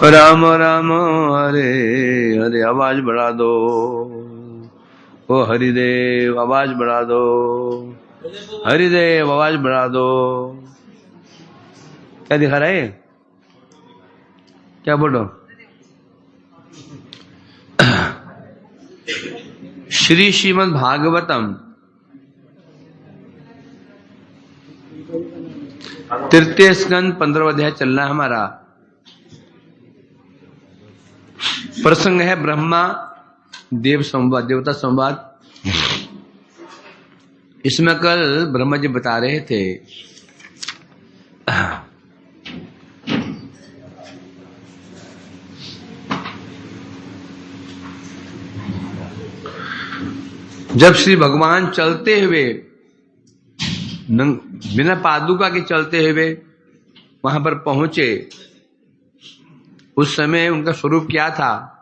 राम राम हरे हरे। आवाज बढ़ा दो। ओ हरिदेव आवाज बढ़ा दो। हरिदेव आवाज बढ़ा दो। क्या दिखा रहा है? क्या बोलो? श्री श्रीमद् भागवतम तृतीय स्कंद 15वां अध्याय चल रहा है हमारा। प्रसंग है ब्रह्मा देव संवाद, देवता संवाद। इसमें कल ब्रह्मा जी बता रहे थे जब श्री भगवान चलते हुए बिना पादुका के चलते हुए वहां पर पहुंचे, उस समय उनका स्वरूप क्या था,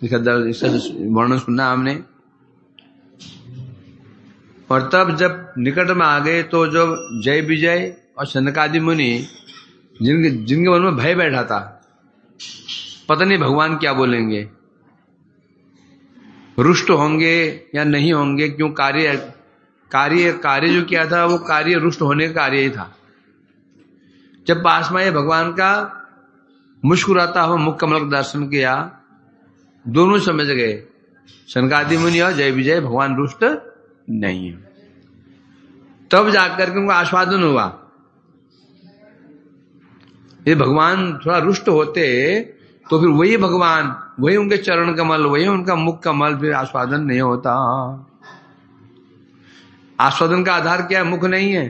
इसका वर्णन सुना हमने। और तब जब निकट में आ गए तो जो जय विजय और सनकादि मुनि जिनके मन में भय बैठा था, पता नहीं भगवान क्या बोलेंगे, रुष्ट होंगे या नहीं होंगे, क्यों कार्य जो किया था वो कार्य रुष्ट होने का कार्य ही था। जब पास में भगवान का मुस्कुराता हुआ मुख कमल का दर्शन किया, दोनों समझ गए सनकादि मुनि और जय विजय भगवान रुष्ट नहीं है। तब जाकर के उनको आस्वादन हुआ। ये भगवान थोड़ा रुष्ट होते तो फिर वही भगवान, वही उनके चरण कमल, वही उनका मुख कमल, फिर आस्वादन नहीं होता। आस्वादन का आधार क्या है? मुख नहीं है,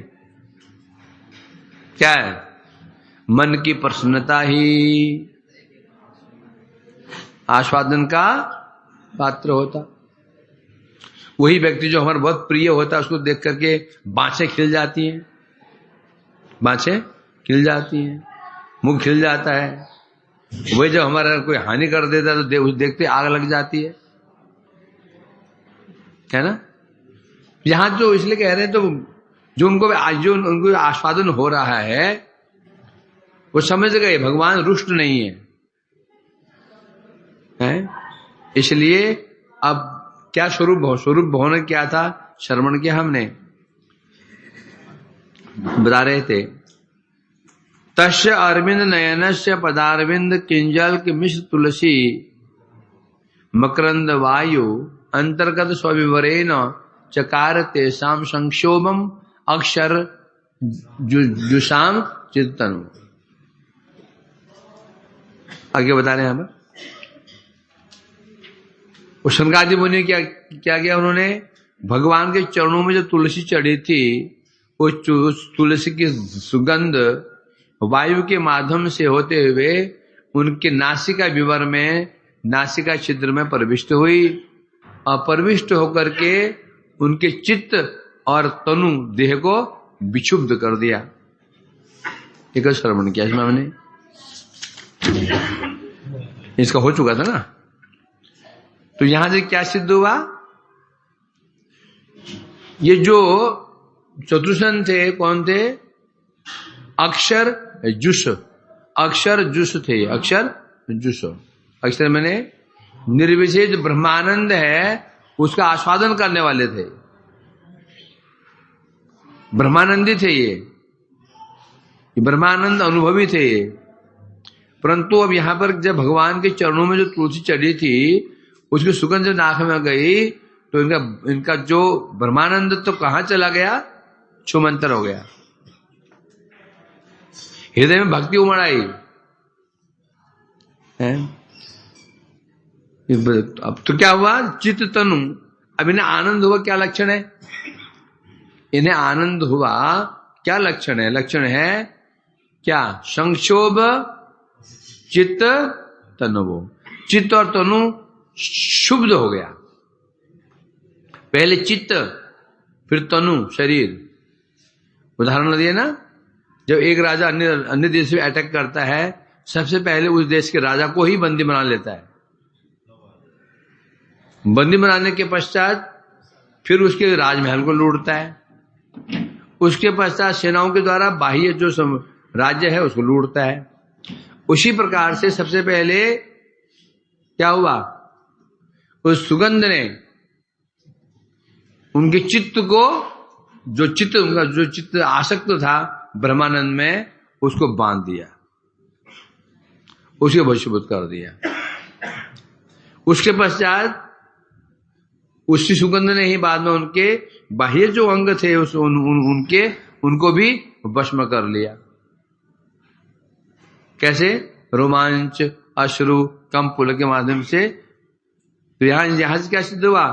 क्या है? मन की प्रसन्नता ही आस्वादन का पात्र होता। वही व्यक्ति जो हमारा बहुत प्रिय होता है, उसको देख करके बाँछें खिल जाती हैं, बाँछें खिल जाती हैं, मुख खिल जाता है। वही जब हमारा कोई हानि कर देता है तो देखते आग लग जाती है ना। यहां जो इसलिए कह रहे हैं, तो जो उनको आस्वादन हो रहा है वो समझ गए भगवान रुष्ट नहीं है? इसलिए अब क्या स्वरूप होने क्या था, श्रवण किया हमने, बता रहे थे। तस्य अरविंद नयनस्य पदारविंद किंजल के मिश्र तुलसी मकरंद वायु अंतर्गत स्वविवरेण चकार तेषाम संक्षोभम अक्षर जुषाम चित्तनु। आगे बता रहे हैं हम। सनकादि मुनि क्या किया उन्होंने? भगवान के चरणों में जो तुलसी चढ़ी थी, वो तुलसी की सुगंध वायु के माध्यम से होते हुए उनके नासिका विवर में, नासिका छिद्र में प्रविष्ट हुई, और प्रविष्ट होकर के उनके चित्त और तनु देह को विक्षुब्ध कर दिया। एक श्रवण किया इसमें हमने, इसका हो चुका था ना। तो यहां से क्या सिद्ध हुआ? ये जो चतुर्सन थे, कौन थे? अक्षर जुष, अक्षर जुष थे, अक्षर जुष। अक्षर मैंने निर्विशेष ब्रह्मानंद है, उसका आस्वादन करने वाले थे, ब्रह्मानंदी थे ये ब्रह्मानंद अनुभवी थे ये। परंतु अब यहां पर जब भगवान के चरणों में जो तुलसी चढ़ी थी, उसकी सुगंध जब नाक में गई तो इनका जो ब्रह्मानंद तो कहां चला गया? छुमंतर हो गया, हृदय में भक्ति उमड़ आई है। अब तो क्या हुआ? चित्त तनु। अब इन्हें आनंद हुआ, क्या लक्षण है? इन्हें आनंद हुआ, क्या लक्षण है? लक्षण है क्या? संक्षोभ चित्त तनु। चित्त और तनु शुद्ध हो गया। पहले चित्त, फिर तनु शरीर। उदाहरण दिए ना, जब एक राजा अन्य देश में अटैक करता है, सबसे पहले उस देश के राजा को ही बंदी बना लेता है। बंदी बनाने के पश्चात फिर उसके राजमहल को लूटता है। उसके पश्चात सेनाओं के द्वारा बाह्य जो राज्य है उसको लूटता है। उसी प्रकार से सबसे पहले क्या हुआ, उस सुगंध ने उनके चित्त को, जो चित्त उनका जो चित्त आसक्त था ब्रह्मानंद में, उसको बांध दिया, उसको वशीभूत कर दिया। उसके पश्चात उसी सुगंध ने ही बाद में उनके बाह्य जो अंग थे उनको भी वश में कर लिया। कैसे? रोमांच, अश्रु, कंपुल के माध्यम से। तो यहां से क्या सिद्ध हुआ?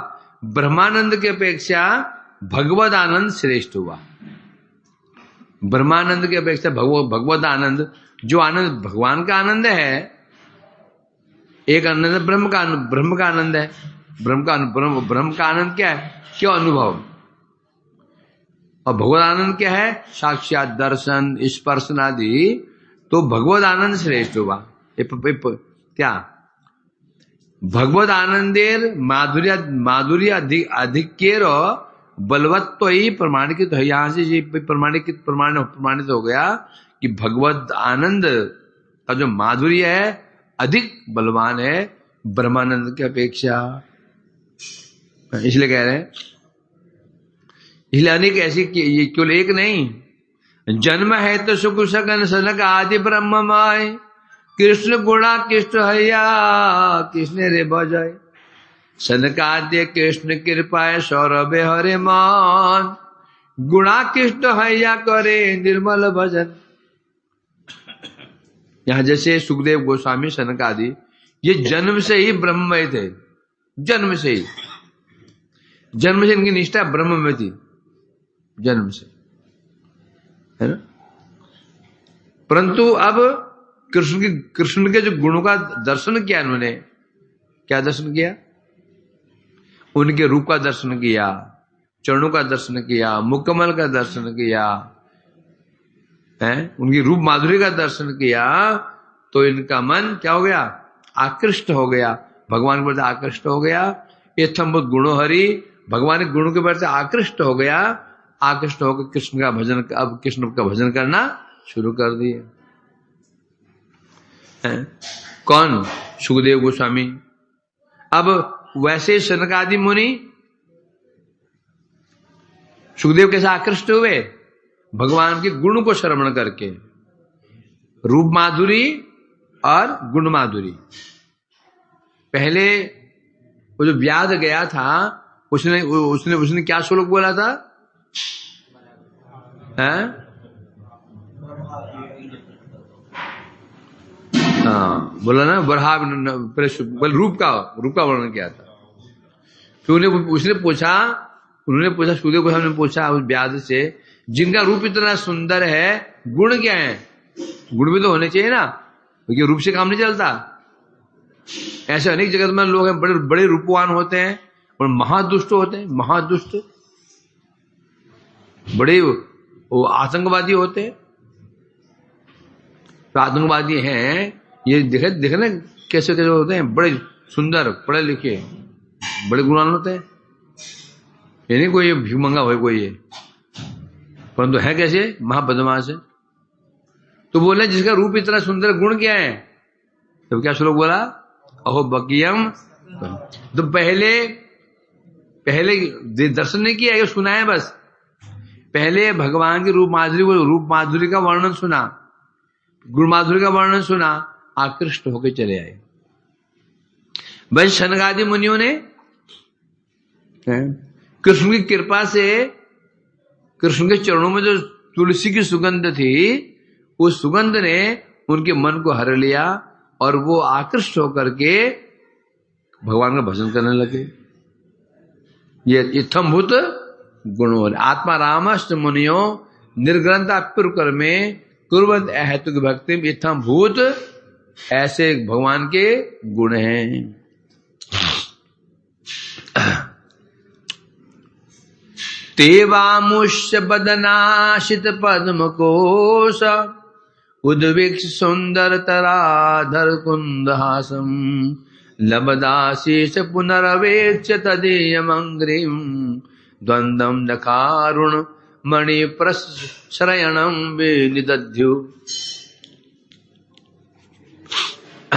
ब्रह्मानंद की अपेक्षा भगवद आनंद श्रेष्ठ हुआ। ब्रह्मानंद की अपेक्षा भगवद आनंद, जो आनंद भगवान का आनंद है, एक आनंद ब्रह्म का आनंद है। ब्रह्म का आनंद क्या है? क्यों अनुभव। और भगवद आनंद क्या है? साक्षात दर्शन, स्पर्शन आदि। तो भगवद आनंद श्रेष्ठ हुआ। क्या? भगवद आनंदेर माधुर्य अधिक्येर बलवत्व ही प्रमाणित है। यहां से ये प्रमाणित हो गया कि भगवद आनंद का जो माधुर्य है अधिक बलवान है ब्रह्मानंद की अपेक्षा। इसलिए कह रहे हैं, इसलिए अनेक ऐसी, ये केवल एक नहीं, जन्म है तो सुख सगन सनक आदि ब्रह्ममय, कृष्ण गुणा कृष्ण हैया कृष्ण रे बजाय, सनकाद्य कृष्ण कृपाय सौरभ हरे मान, गुणा कृष्ण हैया करे निर्मल भजन। यहां जैसे सुखदेव गोस्वामी, सनक आदि, ये जन्म से ही ब्रह्ममय थे। जन्म से इनकी निष्ठा ब्रह्म में थी, जन्म से, है ना। परंतु अब कृष्ण के जो गुणों का दर्शन किया इन्होंने, क्या दर्शन किया? उनके रूप का दर्शन किया, चरणों का दर्शन किया, मुकम्मल का दर्शन किया, है उनकी रूप माधुर्य का दर्शन किया, तो इनका मन क्या हो गया? आकृष्ट हो गया, भगवान के प्रति आकृष्ट हो गया। इत्थम्भूत गुणो हरि, भगवान के गुणों के प्रति आकृष्ट हो गया। आकृष्ट होकर कृष्ण का भजन करना शुरू कर दिए। कौन? सुखदेव गोस्वामी। अब वैसे सनकादि मुनि, सुखदेव कैसे आकृष्ट हुए? भगवान के गुण को श्रवण करके, रूप माधुरी और गुण माधुरी। पहले वो जो व्याध गया था, उसने क्या श्लोक बोला था? हाँ, बोला ना, रूप का वर्णन किया था। तो उन्होंने पूछा, सुखदेव गोस्वामी ने पूछा उस व्याध से, जिनका रूप इतना सुंदर है, गुण क्या है? गुण भी तो होने चाहिए ना, क्योंकि रूप से काम नहीं चलता। ऐसे अनेक जगत में लोग हैं, बड़े बड़े रूपवान होते हैं और महादुष्ट होते हैं, महादुष्ट, बड़े वो आतंकवादी होते हैं। तो आतंकवादी हैं, ये देखे ना कैसे कैसे होते हैं, बड़े सुंदर, पढ़े लिखे, बड़े गुणवान होते हैं। ये नहीं कोई भिखमंगा हो कोई, ये परंतु है कैसे? महाबदमाश है। तो बोले जिसका रूप इतना सुंदर, गुण क्या है? तो क्या श्लोक बोला? अहो बकियम। तो पहले दर्शन नहीं किया, ये सुना है बस। पहले भगवान के रूप माधुरी का वर्णन सुना, गुण माधुरी का वर्णन सुना, आकृष्ट होकर चले आए। बस सनकादि मुनियों ने कृष्ण की कृपा से, कृष्ण के चरणों में जो तुलसी की सुगंध थी, उस सुगंध ने उनके मन को हर लिया और वो आकृष्ट होकर के भगवान का भजन करने लगे। ये इत्थम्भूत गुणों आत्मा रामश्च मुनियो निर्ग्रंथ अप्युर में कुर्वन्त अहेतुक भक्ति इत्थम्भूत, ऐसे भगवान के गुण हैं। तेवामुष्य बदनाशित पद्म कोश उद्विक्ष सुंदर तराधर कुंदहासम लबदाशीष पुनरवेक्ष तदीयमंग्रिम द्वंद्वम नखारुण मणि प्रश्रयणम विनिदध्यु।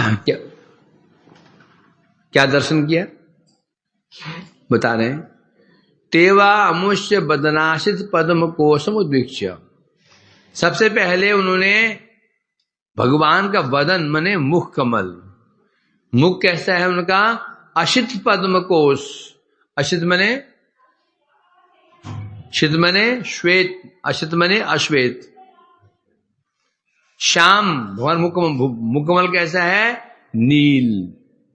क्या क्या दर्शन किया बता रहे हैं। तेवा अमुष्य बदनाशित पद्म कोशम उद्वीक्ष्य, सबसे पहले उन्होंने भगवान का वदन मने मुख कमल, मुख कैसा है उनका, अशित पद्म कोश, अशित मने शित मने श्वेत, अशित मने अश्वेत, श्याम, भगवान मुखकमल कैसा है, नील,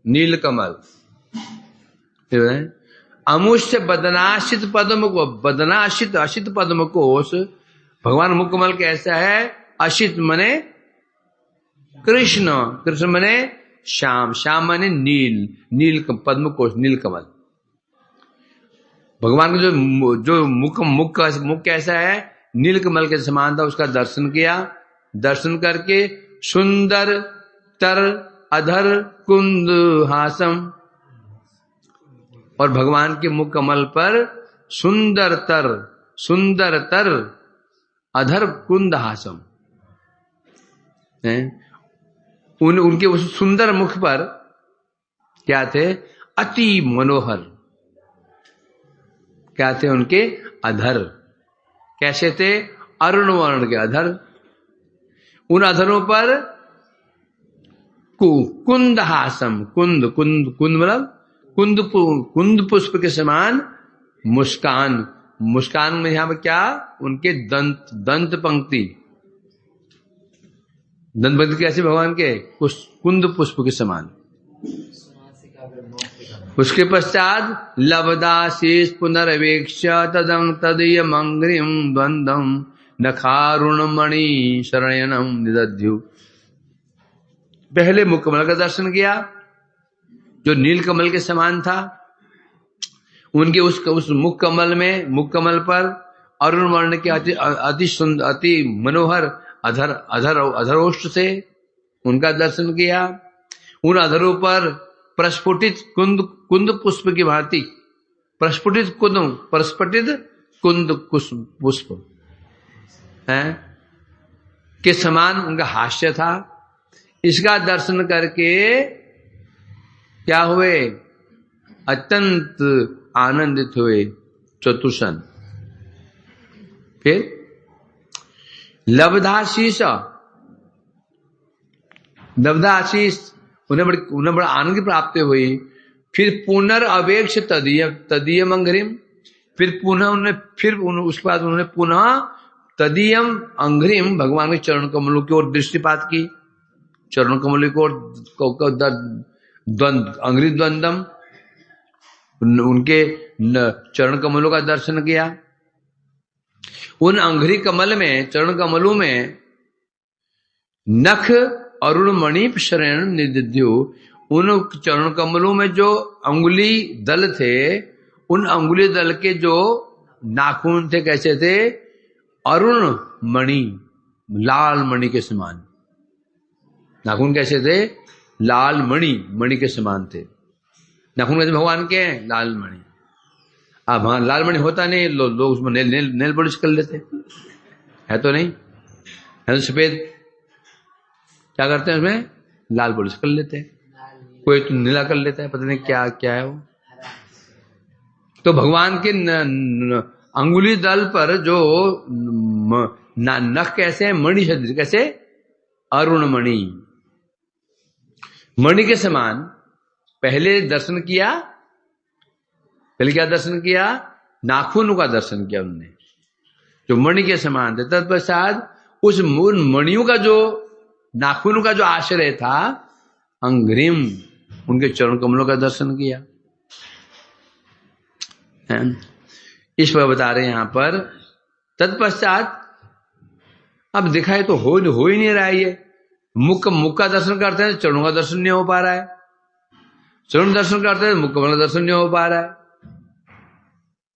नील कमल। अमुष्य बदनाशित पद्म को, बदनाशित अशित पद्म कोश, भगवान मुखकमल कैसा है, अशित मने कृष्ण, कृष्ण मने श्याम, श्याम मने नील, नील पद्म कोश, नील कमल। भगवान का जो मुख कैसा है, नील कमल के समान था, उसका दर्शन किया। दर्शन करके सुंदर तर अधर कुंद हासम, और भगवान के मुख कमल पर सुंदर तर अधर कुंद हासम है। उनके उस सुंदर मुख पर क्या थे, अति मनोहर, क्या थे उनके अधर, कैसे थे, अरुण वर्ण के अधर। उन अधरों पर कुंद हासम, कुंद कुंद कुंद मतलब कुंद पुष्प के समान मुस्कान, मुस्कान में यहां पर क्या, उनके दंत पंक्ति, दंत पंक्ति कैसे भगवान के, कुंद पुष्प के समान। उसके पश्चात लवदाशीष पुनर्वेक्ष तदं तदीय मंग्रिम द्वंद्वम नखारुणमणि शरणयनम निदध्यु, पहले मुखकमल का दर्शन किया जो नील कमल के समान था। उनके उस मुख कमल पर अरुण वर्ण के अति सुंदर अति मनोहर अधरोष्ट से उनका दर्शन किया। उन अधरों पर प्रस्फुटित कुंद पुष्प की भांति, प्रस्फुटित कुंद पुष्प है के समान उनका हास्य था। इसका दर्शन करके क्या हुए, अत्यंत आनंदित हुए चतुसन। फिर लब्धाशीष उन्हें बड़ा आनंद की प्राप्ति हुई। फिर पुनर्अवेक्ष तदीयम अंघ्रिम, फिर उसके बाद उन्होंने पुनः तदीयम अंघ्रिम भगवान के चरण कमलों की ओर दृष्टिपात की, चरण कमलों की ओर अंघ्रि द्वंदम, उनके चरण कमलों का दर्शन किया। उन अंघ्रि कमल में, चरण कमलों में नख अरुण मणि शरण निदिध्यु, उन चरण कमलों में जो अंगुली दल थे, उन अंगुली दल के जो नाखून थे कैसे थे, अरुण मणि, लाल मणि के समान। नाखून कैसे थे, लाल मणि के समान थे। नाखून कैसे भगवान के हैं, लाल मणि। अब हाँ, लाल मणि होता नहीं, लोग उसमें नेल पॉलिश कर लेते, है तो नहीं, है तो सफेद, क्या करते हैं उसमें, लाल पॉलिश कर लेते हैं, कोई तो नीला कर लेता है, पता नहीं क्या क्या है वो। तो भगवान के अंगुली दल पर जो नख कैसे है, मणि कैसे, अरुण मणि के समान। पहले दर्शन किया, पहले क्या दर्शन किया, नाखून का दर्शन किया उन्होंने जो मणि के समान थे। तत्पश्चात उस मणियों का जो नाखून का जो आश्रय था, अंघ्रिम, उनके चरण कमलों का दर्शन किया। इस पर बता रहे हैं यहां पर। तत्पश्चात अब दिखाई तो हो ही नहीं रहा है ये, मुख का दर्शन करते हैं, चरणों का दर्शन नहीं हो पा रहा है, चरण दर्शन करते हैं, मुख का दर्शन नहीं हो पा रहा है।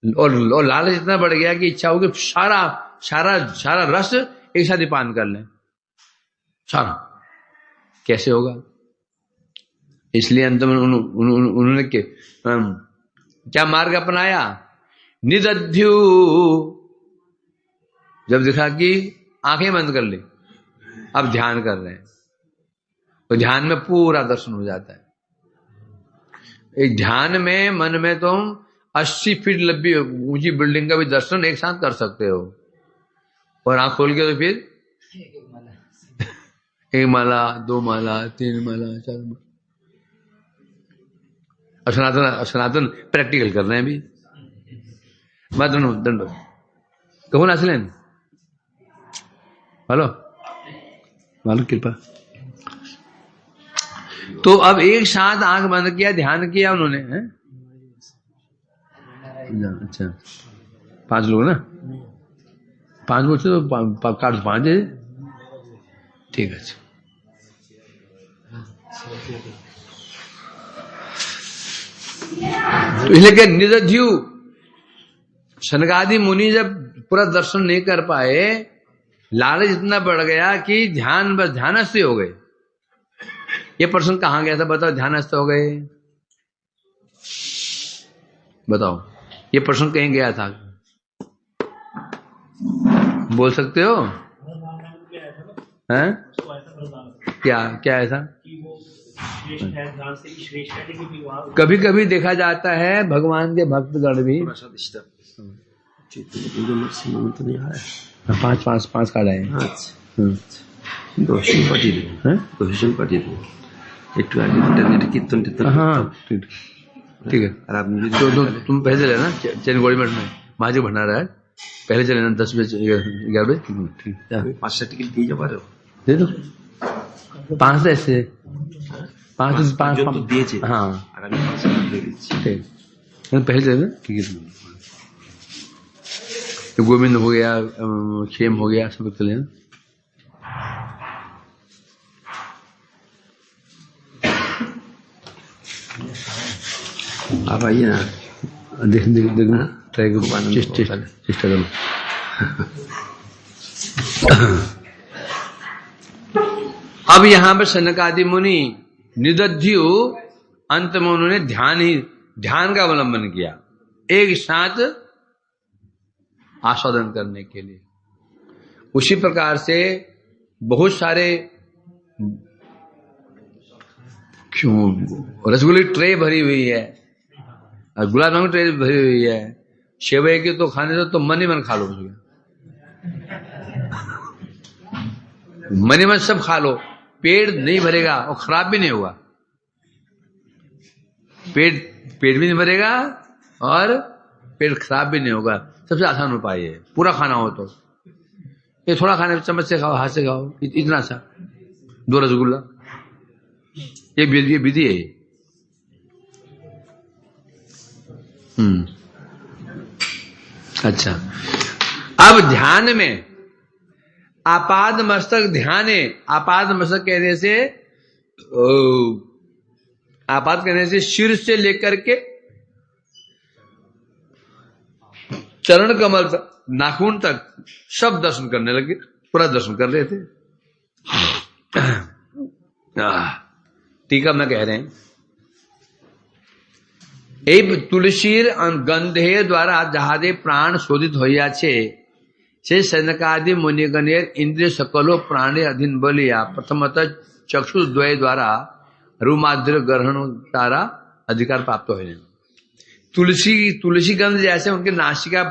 और लालच इतना बढ़ गया कि इच्छा होगी सारा रस एक साथ ही पान कर लें, सारा कैसे होगा। इसलिए अंत में उन्होंने क्या मार्ग अपनाया, निदध्यु, जब दिखा कि आंखें बंद कर ले, अब ध्यान कर रहे हैं, तो ध्यान में पूरा दर्शन हो जाता है। एक ध्यान में मन में तुम 80 फीट लंबी ऊंची बिल्डिंग का भी दर्शन एक साथ कर सकते हो, और आंख खोल के तो फिर एक माला, 2 माला, 3 माला, 4 माला। सनातन प्रैक्टिकल कर रहे हैं अभी। दंडो कहूँ नाचलेन हेलो मालूम कृपा। तो अब एक साथ आंख बंद किया, ध्यान किया उन्होंने, है? अच्छा 5 लोग ना, 5 बच्चे तो कार्ड 5 है, ठीक है। तो इसलिए क्या निदध्यु सनकादि मुनि जब पूरा दर्शन नहीं कर पाए, लालच इतना बढ़ गया कि ध्यान बस ध्यानस्थ हो गए। ये पर्सन कहां गया था बताओ? ध्यानस्थ हो गए, बताओ ये पर्सन कहीं गया था? बोल सकते हो? हैं? क्या क्या ऐसा? कभी कभी देखा जाता है भगवान के भक्तगण भी तो नहीं आया, 5 कार्ड आए। ठीक है। तो तुम पहले चले ना चैन गवर्नमेंट में महाजी भंडारा है, पहले चले ना 10 बजे 11 बजे। 5 टिकट दी जा पा रहे हो? दे दो 5 ऐसे 5 तो दिए। हाँ पहले चले ना, ठीक है। तो गोविंद हो गया, क्षेम हो गया, सब चले ना। आप आइए ना, देख ट्राई करो, चेष्टा करो। अब यहां पर सनकादि मुनि निदध्यु अंत में उन्होंने ध्यान का अवलंबन किया एक साथ आस्वादन करने के लिए। उसी प्रकार से बहुत सारे रसगुल्ले ट्रे भरी हुई है, गुलाब जामुन ट्रे भरी हुई है, सेवई की तो खाने से तो मन ही मन खा लो, मन ही मन सब खा लो, पेट नहीं भरेगा और खराब भी नहीं होगा। पेट भी नहीं भरेगा और पेट खराब भी नहीं होगा। सबसे आसान उपाय है, पूरा खाना हो तो ये थोड़ा खाने चम्मच से खाओ, हाथ से खाओ, इतना सा 2 रसगुल्ला, ये विधि है। अच्छा, अब ध्यान में आपाद मस्तक ध्यान है। आपाद मस्तक कहने से, आपात कहने से सिर से लेकर के चरण कमल तक, नाखून तक सब दर्शन करने लगे, पूरा दर्शन कर रहे थे। टीका में कह रहे हैं, এই তুলসীর গন্ধে দ্বারা যাহাদের প্রাণ শোধিত হইয়াছে, সে সনকাদি মুনিগণের ইন্দ্রিয় সকল প্রাণের অধীন বলিয়া প্রথমত চক্ষুদ্বয় द्वारा रूमाद्र ग्रहण द्वारा अधिकार प्राप्त हो। तुलसी गंध जैसे उनके नासिका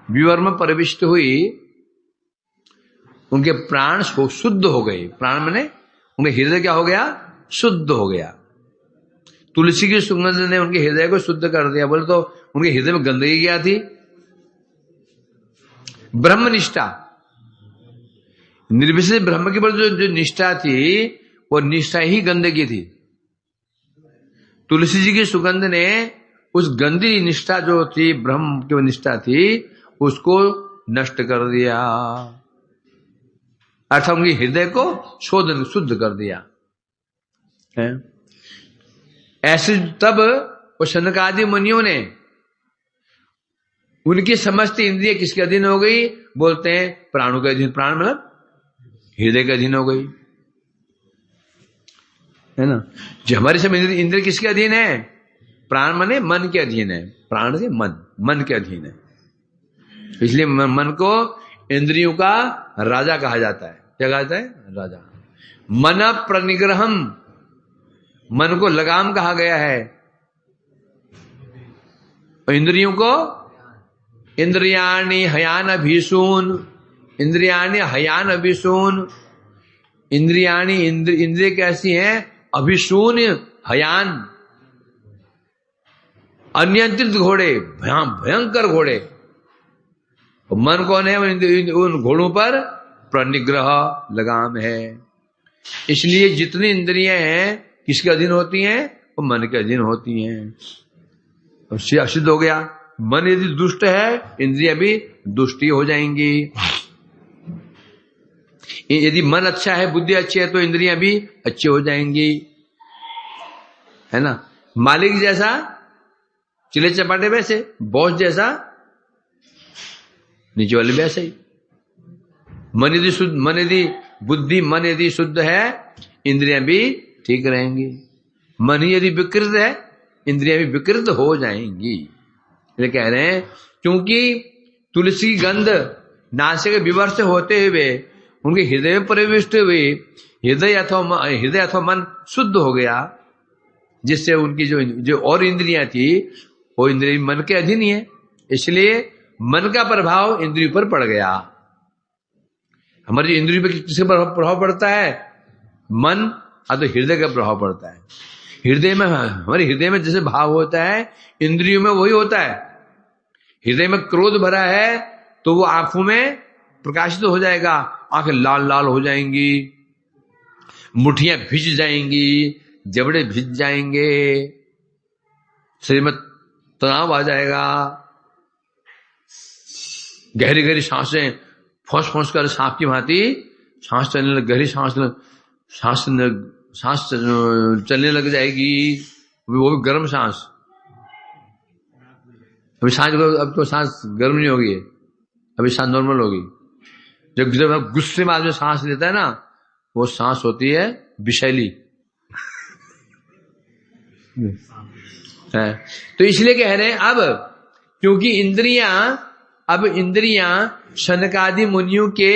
विवर में प्रविष्ट हुई, उनके प्राण शुद्ध हो गए। प्राण माने उनके हृदय क्या हो गया? शुद्ध हो गया। तुलसी की सुगंध ने उनके हृदय को शुद्ध कर दिया। बोले तो उनके हृदय में गंदगी क्या थी? ब्रह्मनिष्ठा, निर्विशेष ब्रह्म के प्रति जो निष्ठा थी, वो निष्ठा ही गंदगी थी। तुलसी जी की सुगंध ने उस गंदी निष्ठा जो थी, ब्रह्म की निष्ठा थी, उसको नष्ट कर दिया, अर्थात उनके हृदय को शोधन शुद्ध कर दिया है। ऐसे तब वो सनकादि मुनियों ने, उनकी समस्त इंद्रिय किसके अधीन हो गई? बोलते हैं प्राणों के अधीन। प्राण मतलब हृदय के अधीन हो गई, है ना। जो हमारे सब इंद्रिय किसके अधीन है? प्राण माने मन के अधीन है। प्राण से मन के अधीन है। इसलिए मन को इंद्रियों का राजा कहा जाता है। क्या कहा जाता है? राजा। मन प्रनिग्रहम मन को लगाम कहा गया है, और इंद्रियों को इंद्रियाणि हयान अभिसून, इंद्रियाणि हयान अभिसून। इंद्रियाणि इंद्रिय कैसी हैं? अभिसून हयान, अनियंत्रित घोड़े, भयंकर घोड़े। मन कौन है? उन घोड़ों पर प्रनिग्रह लगाम है। इसलिए जितनी इंद्रियां हैं किसके अधीन होती हैं? वो मन के अधीन होती हैं। सिद्ध हो गया, मन यदि दुष्ट है इंद्रियां भी दुष्टी हो जाएंगी। यदि मन अच्छा है, बुद्धि अच्छी है, तो इंद्रियां भी अच्छी हो जाएंगी, है ना। मालिक जैसा चिले चपाटे वैसे, बॉस जैसा नीचे वाले वैसे ही। मन यदि शुद्ध, मन यदि बुद्धि, मन यदि शुद्ध है, इंद्रियां भी ठीक रहेंगी। मन ही यदि विकृत है, इंद्रियां भी विकृत हो जाएंगी। ये कह रहे हैं क्योंकि तुलसी की गंध नासिक विवर से होते हुए उनके हृदय में प्रविष्ट हुई, हृदय अथवा मन शुद्ध हो गया, जिससे उनकी जो और इंद्रियां थी वो इंद्रिय मन के अधीन ही है। इसलिए मन का प्रभाव इंद्रियों पर पड़ गया। हमारी इंद्रियों पर किसका प्रभाव पड़ता है? मन, तो हृदय का प्रभाव पड़ता है। हृदय में, हमारे हृदय में जैसे भाव होता है, इंद्रियों में वही होता है। हृदय में क्रोध भरा है तो वो आंखों में प्रकाशित हो जाएगा, आंखें लाल लाल हो जाएंगी, मुठियां भिज जाएंगी, जबड़े भिज जाएंगे, शरीर में तनाव आ जाएगा, गहरी गहरी सांसें फौस फौस कर सांप की भांति सांस चलने लग, गहरी सांस चलने लग जाएगी, वो भी गर्म सांस। अभी सांस, अब तो सांस गर्म नहीं होगी, अभी सांस नॉर्मल होगी। जब गुस्से में आदमी सांस लेता है ना, वो सांस होती है विषैली है। तो इसलिए कह रहे हैं अब, क्योंकि इंद्रियां शनकादि मुनियों के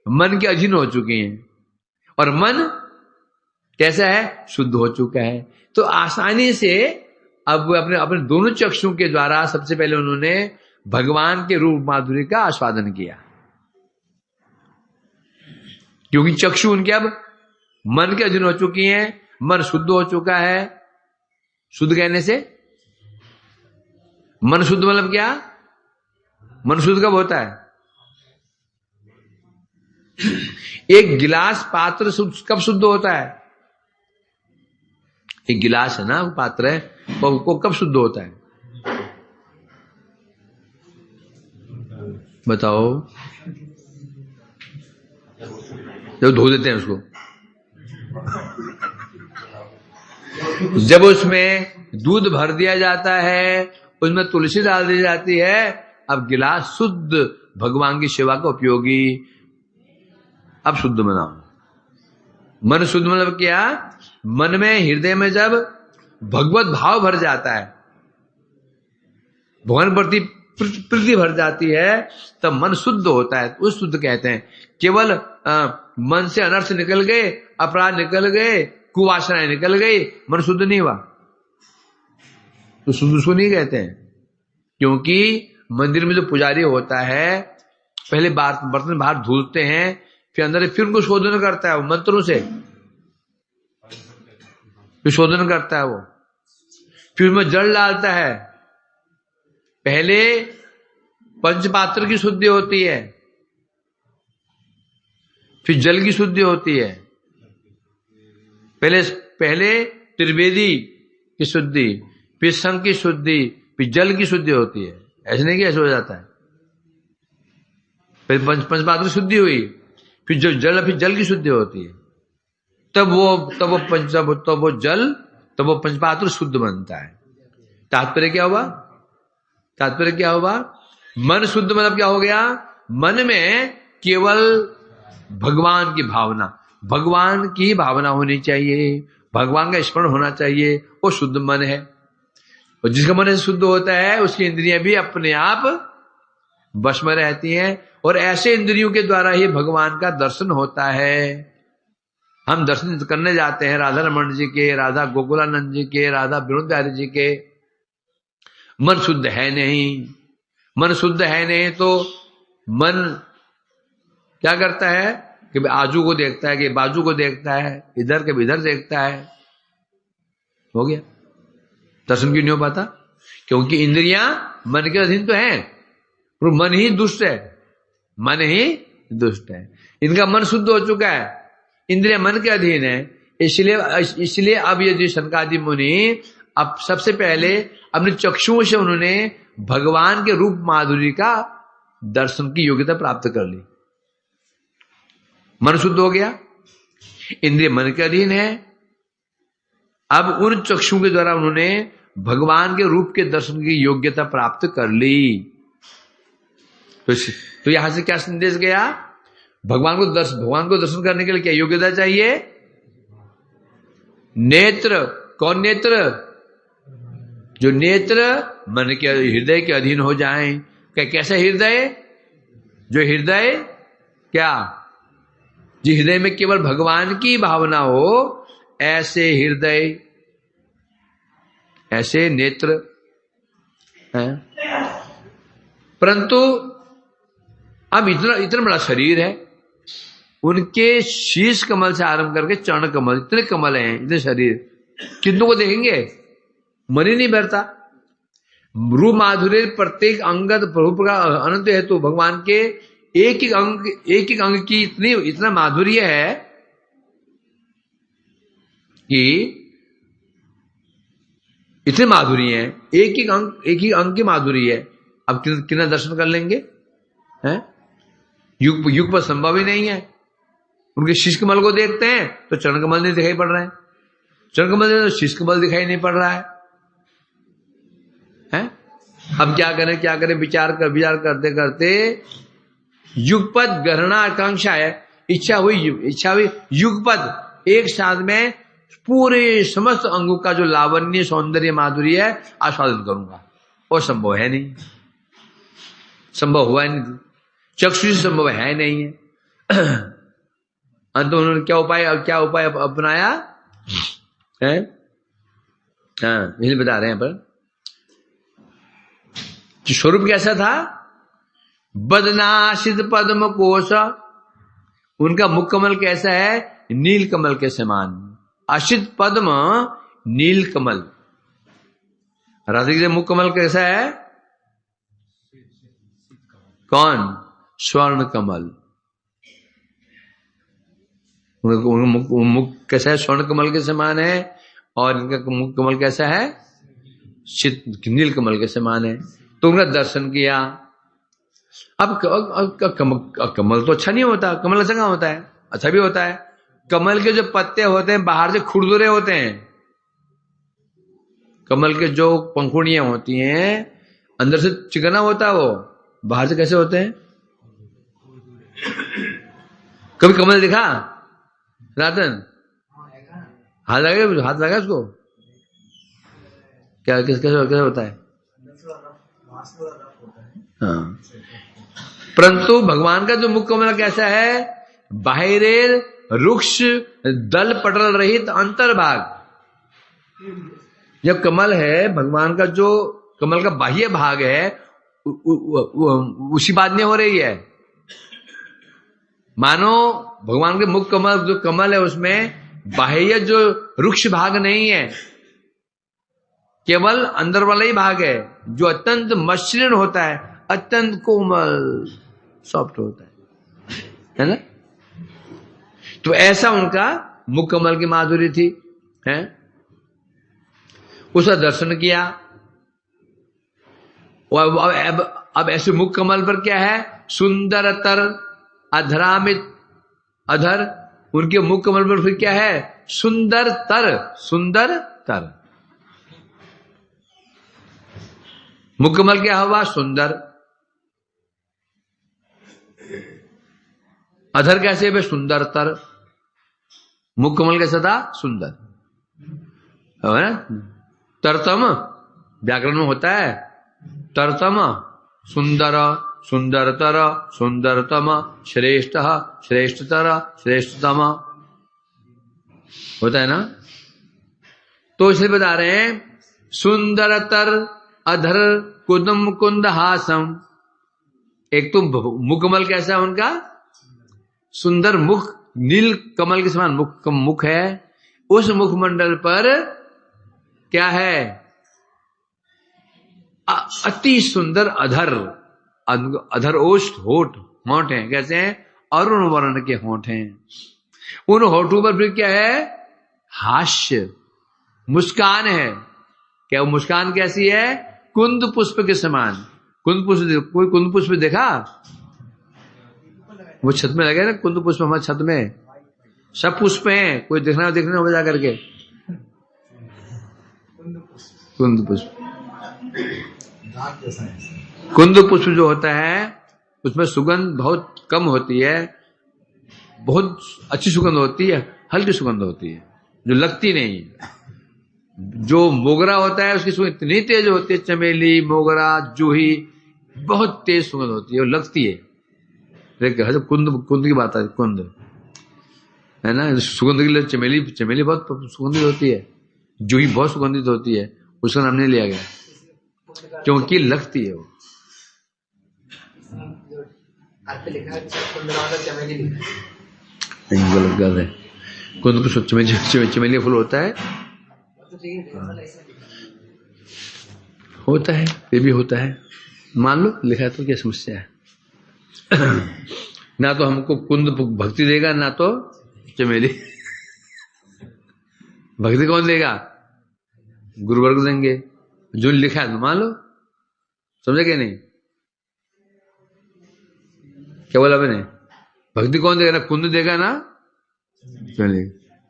मन के अधीन हो चुकी हैं, और मन कैसा है? शुद्ध हो चुका है। तो आसानी से अब अपने दोनों चक्षुओं के द्वारा सबसे पहले उन्होंने भगवान के रूप माधुर्य का आस्वादन किया, क्योंकि चक्षु उनके अब मन के अधीन हो चुकी हैं, मन शुद्ध हो चुका है। शुद्ध कहने से, मन शुद्ध मतलब क्या? मन शुद्ध कब होता है? एक गिलास पात्र कब शुद्ध होता है? एक गिलास है ना, वो पात्र है, वो कब शुद्ध होता है? बताओ। जब धो देते हैं उसको, जब उसमें दूध भर दिया जाता है, उसमें तुलसी डाल दी जाती है, अब गिलास शुद्ध, भगवान की सेवा का उपयोगी, अब शुद्ध बनाओ। मन शुद्ध मतलब क्या? मन में, हृदय में जब भगवत भाव भर जाता है, भगवान प्रति प्रीति भर जाती है, तब मन शुद्ध होता है। उस शुद्ध कहते हैं। केवल मन से अनर्थ निकल गए, अपराध निकल गए, कुवासनाएं निकल गई, मन शुद्ध नहीं हुआ, तो शुद्ध उसको नहीं कहते हैं। क्योंकि मंदिर में जो पुजारी होता है, पहले बर्तन बाहर धुलते हैं, फिर अंदर फिर उनको शोधन करता है, वो मंत्रों से फिर शोधन करता है वो, फिर उसमें जल डालता है। पहले पंचपात्र की शुद्धि होती है, फिर जल की शुद्धि होती है। पहले त्रिवेदी की शुद्धि, फिर संघ की शुद्धि, फिर जल की शुद्धि होती है। ऐसे नहीं कि ऐसे हो जाता है। फिर पंचपात्र शुद्धि हुई, फिर जो जल, फिर जल की शुद्धि होती है, तब वो पंचपात्र शुद्ध बनता है। तात्पर्य क्या हुआ? तात्पर्य क्या हुआ? मन शुद्ध मतलब क्या हो गया? मन में केवल भगवान की भावना, भगवान की भावना होनी चाहिए, भगवान का स्मरण होना चाहिए, वो शुद्ध मन है। और जिसका मन शुद्ध होता है, उसकी इंद्रियां भी अपने आप वश में रहती हैं, और ऐसे इंद्रियों के द्वारा ही भगवान का दर्शन होता है। हम दर्शन करने जाते हैं राधा रमन जी के, राधा गोकुलानंद जी के, राधा विनोद बिहारी जी के, मन शुद्ध है नहीं। मन शुद्ध है नहीं तो मन क्या करता है कि आजू को देखता है, कि बाजू को देखता है, इधर के इधर देखता है। हो गया, दर्शन क्यों नहीं हो पाता? क्योंकि इंद्रियां मन के अधीन तो हैं, पर मन ही दुष्ट है, मन ही दुष्ट है। इनका मन शुद्ध हो चुका है, इंद्रिया मन के अधीन है। इसलिए अब ये जो शनकादि मुनि अब सबसे पहले अपने चक्षुओं से उन्होंने भगवान के रूप माधुरी का दर्शन की योग्यता प्राप्त कर ली। मन शुद्ध हो गया, इंद्रिय मन के अधीन है। अब उन चक्षुओं के द्वारा उन्होंने भगवान के रूप के दर्शन की योग्यता प्राप्त कर ली। तो यहां से क्या संदेश गया? भगवान को दर्शन करने के लिए क्या योग्यता चाहिए? नेत्र। कौन नेत्र? जो नेत्र मन के हृदय के अधीन हो जाएं। कैसा हृदय? जो हृदय क्या, जो हृदय में केवल भगवान की भावना हो, ऐसे हृदय, ऐसे नेत्र हैं। परंतु अब इतना बड़ा शरीर है, उनके शीश कमल से आरंभ करके चरण कमल, इतने कमल हैं, इतने शरीर, कितनों को देखेंगे? मन ही नहीं भरता। रूप माधुर्य प्रत्येक अंगत प्रभु का अनंत है, तो भगवान के एक एक अंग की इतना माधुर्य है कि इतने माधुर्य है, एक ही अंग की माधुर्य है। अब कितना दर्शन कर लेंगे? हैं? युग पर संभव ही नहीं है। उनके शीश कमल को देखते हैं तो चरण कमल नहीं दिखाई पड़ रहा है, चरण कमल तो शीश कमल दिखाई नहीं पड़ रहा है। हैं? अब क्या करें विचार करते करते युगपद ग्रहणा आकांक्षा है, इच्छा हुई युगपद एक साथ में पूरे समस्त अंगों का जो लावण्य सौंदर्य माधुर्य है आस्वादन करूंगा। और संभव है नहीं, संभव हुआ नहीं, चक्षु से संभव है नहीं है। अंत उन्होंने क्या उपाय अपनाया है? हाँ, यही बता रहे हैं पर स्वरूप कैसा था? बदनाशित पद्म कोश, उनका मुख कमल कैसा है? नील कमल के समान। आशित पद्म नील कमल। राधिका मुख कमल कैसा है? कौन? स्वर्ण कमल। मुख कैसा है? स्वर्ण कमल के समान है। और इनका मुख कमल कैसा है? नील कमल के समान है। तो उनका दर्शन किया। अब कमल तो अच्छा नहीं होता, कमल अच्छा कहाँ होता है? अच्छा भी होता है। कमल के जो पत्ते होते हैं बाहर से खुरदुरे होते हैं, कमल के जो पंखुड़ियां होती हैं अंदर से चिकना होता है, वो बाहर से कैसे होते हैं? कभी कमल दिखा रातन? हाथ लगा उसको? क्या कैसे होता है? हाँ। परंतु भगवान का जो मुख कमल कैसा है? बाहिरेर रुक्ष दल पटल रहित अंतर्भाग। जब कमल है, भगवान का जो कमल का बाह्य भाग है, उसी बात नहीं हो रही है। मानो भगवान के मुख कमल जो कमल है उसमें बाह्य जो रुक्ष भाग नहीं है, केवल अंदर वाला ही भाग है जो अत्यंत मसृण होता है, अत्यंत कोमल सॉफ्ट होता है ना? तो ऐसा उनका मुख कमल की माधुरी थी, हैं? उसका दर्शन किया। अब ऐसे मुख कमल पर क्या है? सुंदरतर अधरामित अधर। उनके मुख कमल पर फिर क्या है? सुंदरतर। मुख कमल क्या हुआ? सुंदर। अधर कैसे है? सुंदरतर। मुख कमल कैसा था? सुंदर है ना? तरतम व्याकरण में होता है, तरतम सुंदर, सुंदरतर, सुंदरतम, श्रेष्ठ, श्रेष्ठतर, श्रेष्ठतम। होता है ना। तो इसे बता रहे हैं सुंदरतर अधर कुदम कुंद हासम। एक तो मुकमल कैसा है उनका, सुंदर मुख, नील कमल के समान मुख है। उस मुखमंडल पर क्या है, अति सुंदर अधर, अधर ओष्ठ होठ, होंठ हैं। कैसे हैं, अरुण वर्ण के होंठ हैं। उन होठों पर फिर क्या है, हास्य, मुस्कान है। क्या वो मुस्कान कैसी है, कुंद पुष्प के समान। कुंद पुष्प, कोई कुंद पुष्प देखा, वो छत में लगे ना कुंद पुष्प, हमारे छत में सब पुष्प हैं, कोई देखना होगा जा करके। कुंद पुष्प, कुंद पुष्प जो होता है उसमें सुगंध बहुत कम होती है, बहुत अच्छी सुगंध होती है, हल्की सुगंध होती है जो लगती नहीं है। जो मोगरा होता है उसकी सुगंध इतनी तेज होती है, चमेली, मोगरा, जूही, बहुत तेज सुगंध होती है और लगती है। लेकिन कुंद की बात है, कुंद है ना, सुगंध के लिए चमेली बहुत सुगंधित होती है, जूही बहुत सुगंधित होती है, उसका नाम नहीं लिया गया क्योंकि लगती है वो। कुंद पुष्प चमेली फूल होता है, होता है, ये भी होता है, मान लो लिखा है तो क्या समस्या है। ना तो हमको कुंद भक्ति देगा, ना तो चमेली। भक्ति कौन देगा, गुरुवर्ग देंगे, जो लिखा है तो मान लो। समझे क्या नहीं, क्या बोला मैंने, भक्ति कौन देगा, ना कुंद देगा ना चमेली।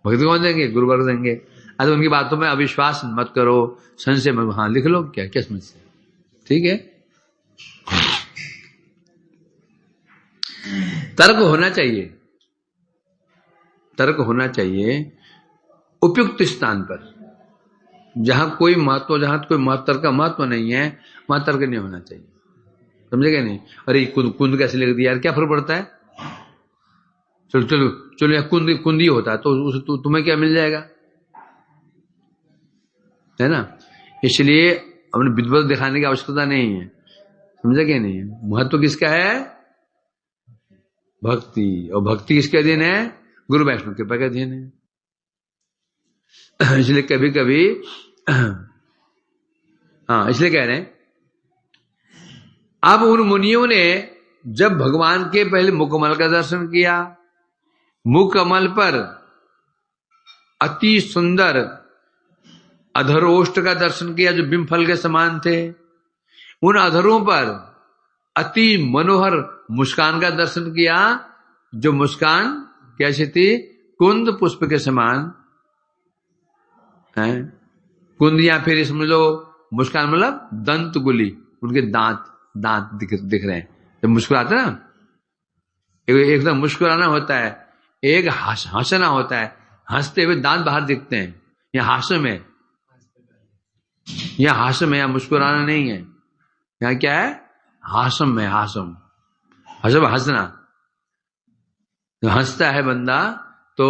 भक्ति कौन देंगे, गुरुवर्ग देंगे। अरे उनकी बातों में अविश्वास मत करो, संशय मत, हाँ लिख लो, क्या समस्या, ठीक है। तर्क होना चाहिए, तर्क होना चाहिए उपयुक्त स्थान पर। जहां कोई महत्व, जहां कोई तर्क का महत्व नहीं है, वहां तर्क नहीं होना चाहिए। समझेगा नहीं, अरे कुंद कैसे लिख दिया यार, क्या फर्क पड़ता है, चलो चलो चलो यार कुंद ही होता है तो तुम्हें क्या मिल जाएगा, है ना। इसलिए अपने विद्वत दिखाने की आवश्यकता नहीं है। समझा क्या नहीं, महत्व किसका है, भक्ति। और भक्ति किसके अधीन है, गुरु वैष्णव कृपा के अधीन है। इसलिए कभी कभी हाँ, इसलिए कह रहे हैं अब उन मुनियों ने जब भगवान के पहले मुकमल का दर्शन किया, मुकमल पर अति सुंदर अधरोष्ट का दर्शन किया जो बिंफल के समान थे, उन अधरों पर अति मनोहर मुस्कान का दर्शन किया, जो मुस्कान कैसी थी, कुंद पुष्प के समान है। कुंद या फिर समझ लो मुस्कान मतलब दंत गुली, उनके दांत दिख रहे हैं जब मुस्कुराते ना। एकदम मुस्कुराना होता है, एक हंसना होता है, हंसते हुए दांत बाहर दिखते हैं, यह हास्य में, यह हास्य में, यह मुस्कुराना नहीं है। यहाँ क्या है, हासम में, हासम हसब हंसना। हंसता है बंदा तो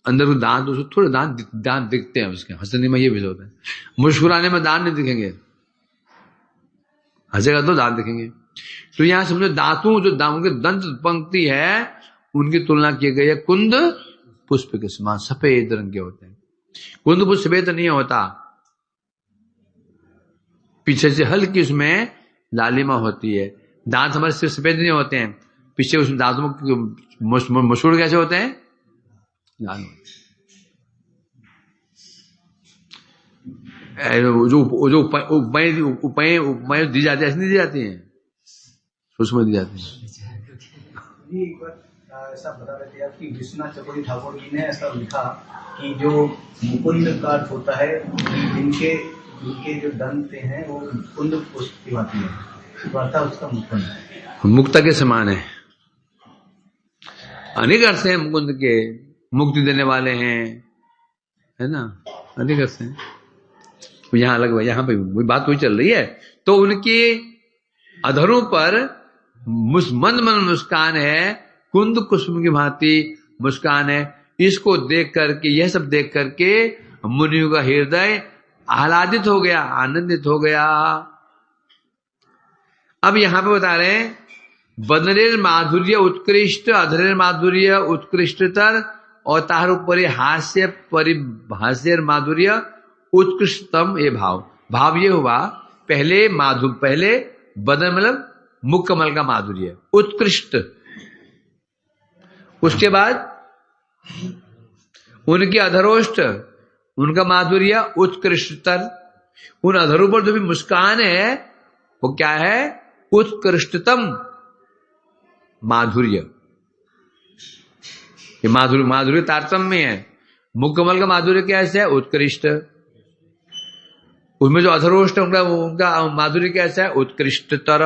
अंदर को दांत, उसको थोड़े दांत दिखते हैं उसके, हंसने में ये भी होता है। मुस्कुराने में दांत नहीं दिखेंगे, हंसेगा तो दांत दिखेंगे। तो यहां समझो दांतों, जो उनके दंत पंक्ति है, उनकी तुलना की गई है कुंद पुष्प के समान, सफेद रंग के होते हैं। कुंद पुष्प सफेद नहीं होता, पीछे से हल्की उसमें लालिमा होती है। दांत हमारे सिर्फ सफेद नहीं होते हैं, पीछे उसमें दांतों मशहूर कैसे होते हैं, लाल। जो उपमाएं दी जाती है, ऐसी नहीं दी जाती हैं, उसमें दी जाती है। एक बार ऐसा बता रहे थे आप कि विश्वनाथ चकोरी ठाकुर जी ने ऐसा लिखा कि जो मुकुंद का अर्थ होता है, इनके जो दंत हैं वो कुंद पुष्प की भांति है, वार्ता उसका मुकुंद मुक्ता के समान है। अनेक अर्थ हैं मुकुंद के, मुक्ति देने वाले हैं, है ना, अनेक अर्थ हैं। यहां अलग, यहां पे बात वही चल रही है। तो उनके अधरों पर मंद मन मुस्कान है, कुंद कुसुम की भांति मुस्कान है। इसको देख करके, यह सब देख करके मुनियों का हृदय आह्लादित हो गया, आनंदित हो गया। अब यहां पे बता रहे हैं बदनेर माधुर्य उत्कृष्ट, अधरेर माधुर्य उत्कृष्टतर, और तार ऊपर हास्य परिभाष्य माधुर्य उत्कृष्टतम। ये भाव ये हुआ, पहले बदन मतलब मुख कमल का माधुर्य उत्कृष्ट, उसके बाद उनकी अधरोष्ट, उनका माधुर्य उत्कृष्टतर। उन अधरों पर जो भी मुस्कान है वो क्या है? उत्कृष्टतम माधुर्य। ये माधुर्य तारतम्य है। मुख कमल का माधुर्य कैसे है? उत्कृष्ट। उनमें जो अधरोष्ट उनका माधुर्य कैसा है? उत्कृष्टतर।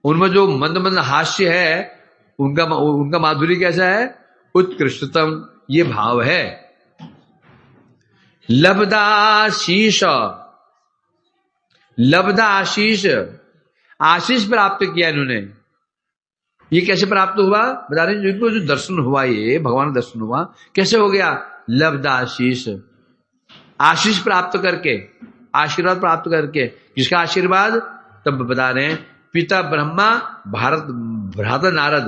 उनमें जो मंद मंद हास्य है उनका माधुर्य कैसा है? उत्कृष्टतम। ये भाव है। लब्धाशीष, आशीष प्राप्त किया इन्होंने। ये कैसे प्राप्त हुआ बता रहे हैं, जिनको जो दर्शन हुआ, ये भगवान का दर्शन हुआ, कैसे हो गया? लब्धाशीष, आशीष प्राप्त करके, आशीर्वाद प्राप्त करके। किसका आशीर्वाद? तब बता रहे हैं पिता ब्रह्मा, भ्राता नारद।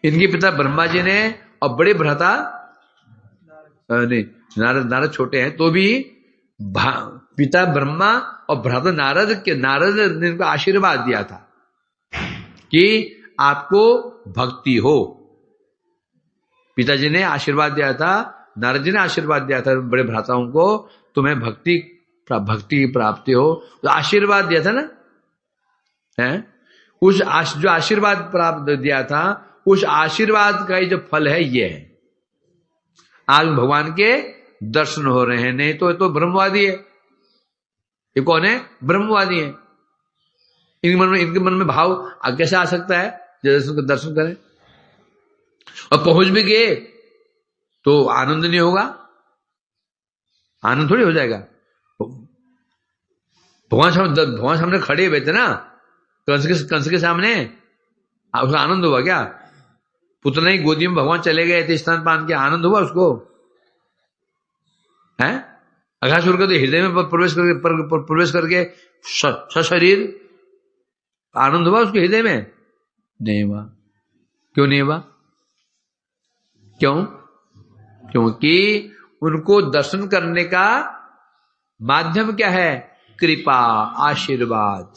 इनके पिता ब्रह्मा जी ने, और बड़े भ्राता नहीं, नारद छोटे हैं तो भी पिता ब्रह्मा और भ्राता नारद ने इनको आशीर्वाद दिया था कि आपको भक्ति हो। पिताजी ने आशीर्वाद दिया था, नारद जी ने आशीर्वाद दिया था बड़े भ्राताओं को, तुम्हें भक्ति की प्राप्ति हो। तो आशीर्वाद दिया था ना, है? जो आशीर्वाद प्राप्त दिया था, उस आशीर्वाद का ही जो फल है ये है। आज भगवान के दर्शन हो रहे हैं। नहीं तो ब्रह्मवादी है। ये कौन है? ब्रह्मवादी है। इनके मन में भाव कैसे आ सकता है? दर्शन करें और पहुंच भी गए तो आनंद नहीं होगा? आनंद थोड़ी हो जाएगा। भगवान सामने खड़े हुए थे ना, कंस के सामने, उसका आनंद हुआ क्या? पुतना ही गोदी में भगवान चले गए थे स्तन पान के, आनंद हुआ उसको? है? अघासुर का तो हृदय में प्रवेश करके सशरीर आनंद हुआ उसके हृदय में? नहीं हुआ। क्यों नहीं हुआ? क्योंकि उनको दर्शन करने का माध्यम क्या है? कृपा, आशीर्वाद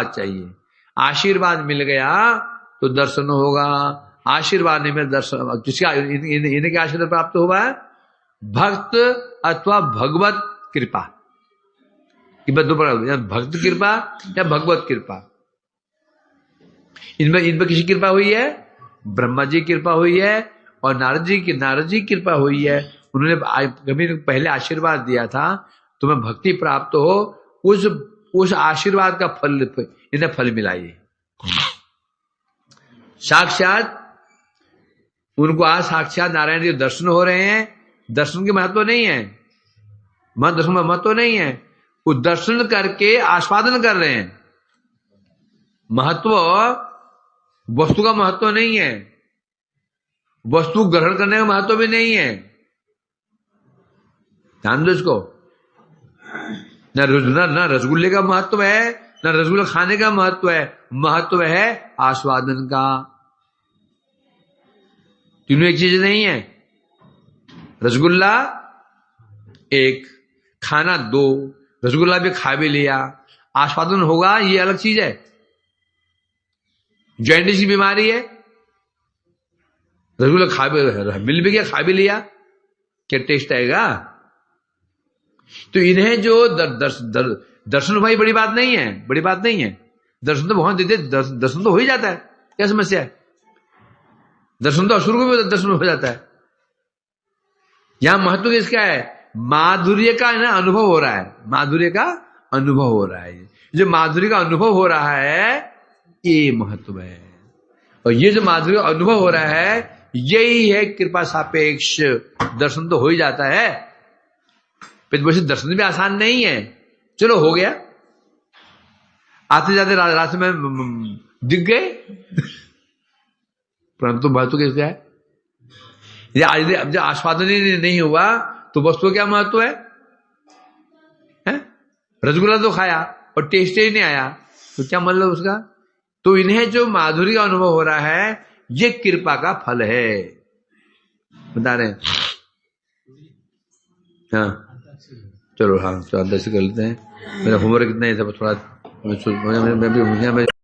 चाहिए। आशीर्वाद मिल गया तो दर्शन होगा। आशीर्वाद नहीं मिला दर्शन किसका? इन्हें क्या आशीर्वाद प्राप्त हुआ है? भक्त अथवा भगवत कृपा। भक्त कृपा या भगवत कृपा, इनमें किसी कृपा हुई है? ब्रह्मा जी की कृपा हुई है और नारद जी की कृपा हुई है। उन्होंने कभी पहले आशीर्वाद दिया था तुम्हें भक्ति प्राप्त हो, उस आशीर्वाद का फल इन्हें फल मिला। ये साक्षात उनको आज साक्षात नारायण जी दर्शन हो रहे हैं। दर्शन के महत्व नहीं है, दर्शन में महत्व नहीं है, वो दर्शन करके आस्वादन कर रहे हैं। महत्व वस्तु का महत्व नहीं है, वस्तु ग्रहण करने का महत्व भी नहीं है। ध्यान दो इसको। न रसगुल्ले का महत्व है, न रसगुल्ला खाने का महत्व है, महत्व है आस्वादन का। तीनों एक चीज नहीं है। रसगुल्ला एक, खाना दो। रसगुल्ला भी खा भी लिया, आस्वादन होगा, ये अलग चीज है। जॉइंटिस की बीमारी है, रसगुल्ला मिल भी गया, खा भी लिया, क्या टेस्ट आएगा? तो इन्हें जो दर्शन भाई बड़ी बात नहीं है। दर्शन तो भगवान देते, दर्शन तो हो ही जाता है, क्या समस्या है? दर्शन तो असुर को भी दर्शन हो जाता है। यहां महत्व किसका है? माधुर्य का ना अनुभव हो रहा है। माधुर्य का अनुभव हो रहा है। जो माधुर्य का अनुभव हो रहा है ये महत्व है। और ये जो माधुर्य का अनुभव हो रहा है यही है कृपा सापेक्ष। दर्शन तो हो ही जाता है, दर्शन भी आसान नहीं है। चलो हो गया, आते जाते रास्ते में दिख गए परंतु महत्व किसका है? अब जब आस्वादन ही नहीं हुआ तो वस्तु क्या महत्व है? रसगुल्ला तो खाया और टेस्ट ही नहीं आया, तो क्या मतलब उसका? तो इन्हें जो माधुर्य अनुभव हो रहा है ये कृपा का फल है, बता रहे हैं। हाँ चलो, हाँ तो अंदर से कर लेते हैं। मेरा होमवर्क इतना ही था, थोड़ा मैं भी